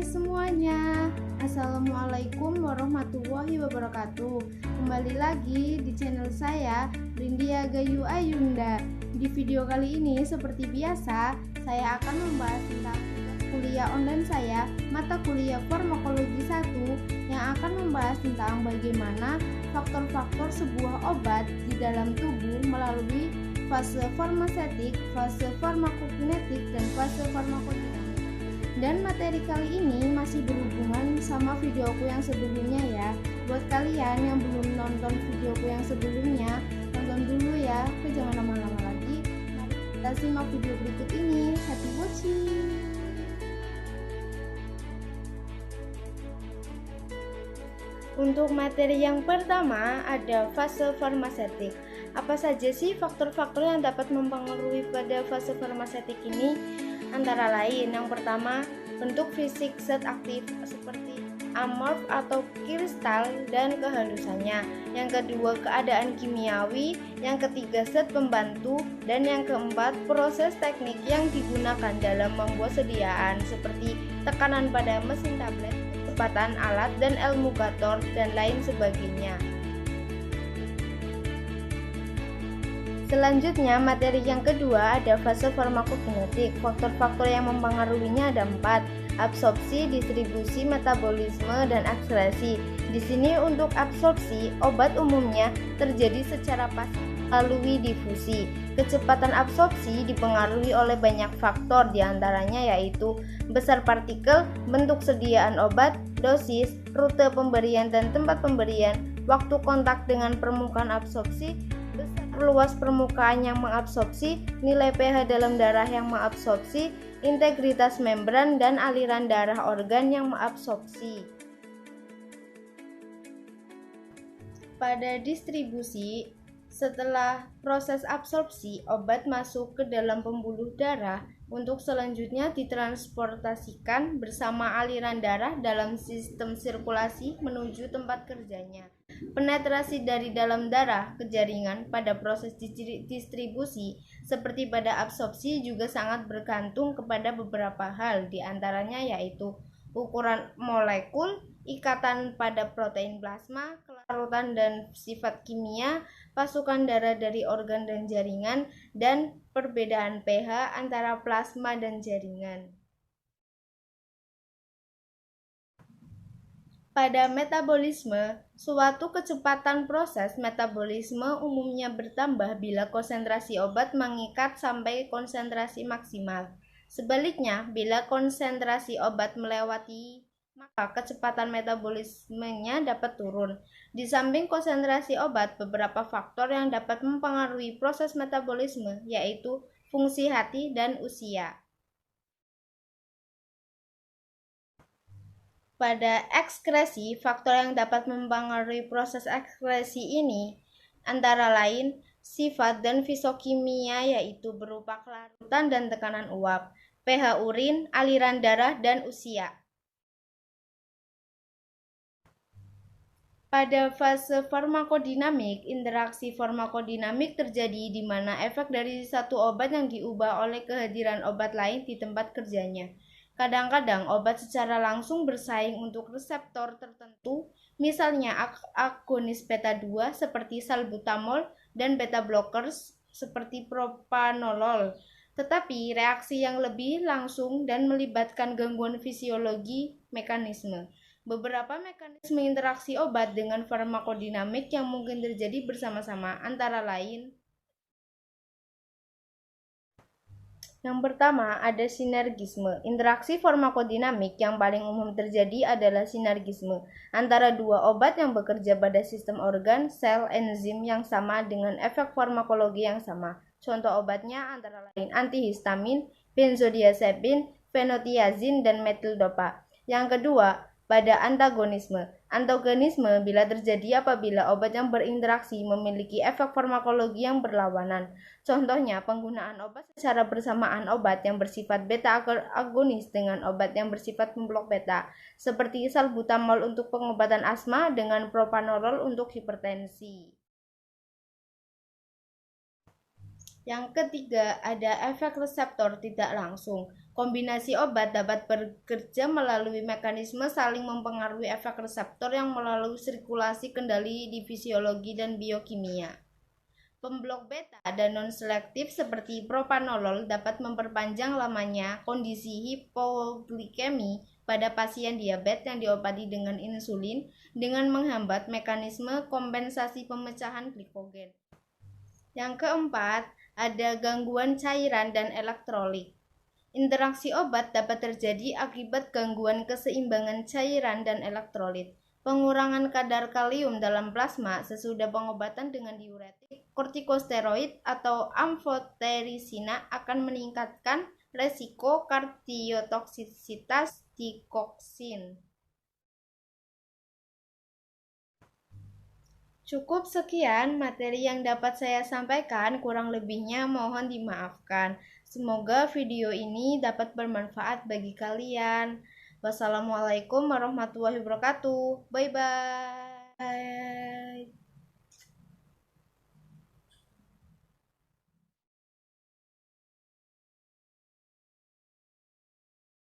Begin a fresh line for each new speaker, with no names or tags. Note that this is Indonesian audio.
semuanya, Assalamualaikum warahmatullahi wabarakatuh. Kembali lagi di channel saya, Rindia Gayu Ayunda. Di video kali ini seperti biasa, saya akan membahas tentang kuliah online saya, mata kuliah farmakologi 1, yang akan membahas tentang bagaimana faktor-faktor sebuah obat di dalam tubuh melalui fase farmasetik, fase farmakokinetik, dan fase farmakodinamik. Dan materi kali ini masih berhubungan sama videoku yang sebelumnya ya. Buat kalian yang belum nonton videoku yang sebelumnya, tonton dulu ya. Oke, jangan lama-lama lagi. Mari kita simak video berikut ini. Happy watching. Untuk materi yang pertama ada fase farmasetik. Apa saja sih faktor-faktor yang dapat mempengaruhi pada fase farmasetik ini? Antara lain, yang pertama, bentuk fisik zat aktif seperti amorf atau kristal dan kehalusannya. Yang kedua, keadaan kimiawi. Yang ketiga, zat pembantu. Dan yang keempat, proses teknik yang digunakan dalam membuat sediaan seperti tekanan pada mesin tablet, kecepatan alat dan emulgator dan lain sebagainya. Selanjutnya, materi yang kedua ada fase farmakokinetik. Faktor-faktor yang mempengaruhinya ada 4: absorpsi, distribusi, metabolisme, dan akskresi. Di sini untuk absorpsi, obat umumnya terjadi secara pasif melalui difusi. Kecepatan absorpsi dipengaruhi oleh banyak faktor, diantaranya yaitu besar partikel, bentuk sediaan obat, dosis, rute pemberian dan tempat pemberian, waktu kontak dengan permukaan absorpsi, luas permukaan yang mengabsorpsi, nilai pH dalam darah yang mengabsorpsi, integritas membran dan aliran darah organ yang mengabsorpsi. Pada distribusi, setelah proses absorpsi, obat masuk ke dalam pembuluh darah untuk selanjutnya ditransportasikan bersama aliran darah dalam sistem sirkulasi menuju tempat kerjanya. Penetrasi dari dalam darah ke jaringan pada proses distribusi seperti pada absorpsi juga sangat bergantung kepada beberapa hal, diantaranya yaitu ukuran molekul, ikatan pada protein plasma, kelarutan dan sifat kimia, pasukan darah dari organ dan jaringan, dan perbedaan pH antara plasma dan jaringan. Pada metabolisme, suatu kecepatan proses metabolisme umumnya bertambah bila konsentrasi obat mengikat sampai konsentrasi maksimal. Sebaliknya, bila konsentrasi obat melewati, maka kecepatan metabolismenya dapat turun. Di samping konsentrasi obat, beberapa faktor yang dapat mempengaruhi proses metabolisme yaitu fungsi hati dan usia. Pada ekskresi, faktor yang dapat mempengaruhi proses ekskresi ini antara lain sifat dan fisiokimia, yaitu berupa kelarutan dan tekanan uap, pH urin, aliran darah, dan usia. Pada fase farmakodinamik, interaksi farmakodinamik terjadi di mana efek dari satu obat yang diubah oleh kehadiran obat lain di tempat kerjanya. Kadang-kadang obat secara langsung bersaing untuk reseptor tertentu, misalnya agonis beta 2 seperti salbutamol dan beta blockers seperti propanolol. Tetapi reaksi yang lebih langsung dan melibatkan gangguan fisiologi mekanisme. Beberapa mekanisme interaksi obat dengan farmakodinamik yang mungkin terjadi bersama-sama antara lain: yang pertama, ada sinergisme. Interaksi farmakodinamik yang paling umum terjadi adalah sinergisme antara dua obat yang bekerja pada sistem organ, sel, enzim yang sama dengan efek farmakologi yang sama. Contoh obatnya antara lain antihistamin, benzodiazepin, fenotiazin, dan metildopa. Yang kedua, pada antagonisme. Antagonisme bila terjadi apabila obat yang berinteraksi memiliki efek farmakologi yang berlawanan. Contohnya, penggunaan obat secara bersamaan obat yang bersifat beta agonis dengan obat yang bersifat pemblok beta, seperti salbutamol untuk pengobatan asma dengan propanolol untuk hipertensi. Yang ketiga, ada efek reseptor tidak langsung. Kombinasi obat dapat bekerja melalui mekanisme saling mempengaruhi efek reseptor yang melalui sirkulasi kendali di fisiologi dan biokimia. Pemblok beta dan non-selektif seperti propanolol dapat memperpanjang lamanya kondisi hipoglikemi pada pasien diabetes yang diobati dengan insulin dengan menghambat mekanisme kompensasi pemecahan glikogen. Yang keempat, ada gangguan cairan dan elektrolit. Interaksi obat dapat terjadi akibat gangguan keseimbangan cairan dan elektrolit. Pengurangan kadar kalium dalam plasma sesudah pengobatan dengan diuretik, kortikosteroid atau amfoterisina akan meningkatkan resiko kardiotoksisitas dikoksin. Cukup sekian materi yang dapat saya sampaikan, kurang lebihnya mohon dimaafkan. Semoga video ini dapat bermanfaat bagi kalian. Wassalamualaikum warahmatullahi wabarakatuh. Bye bye.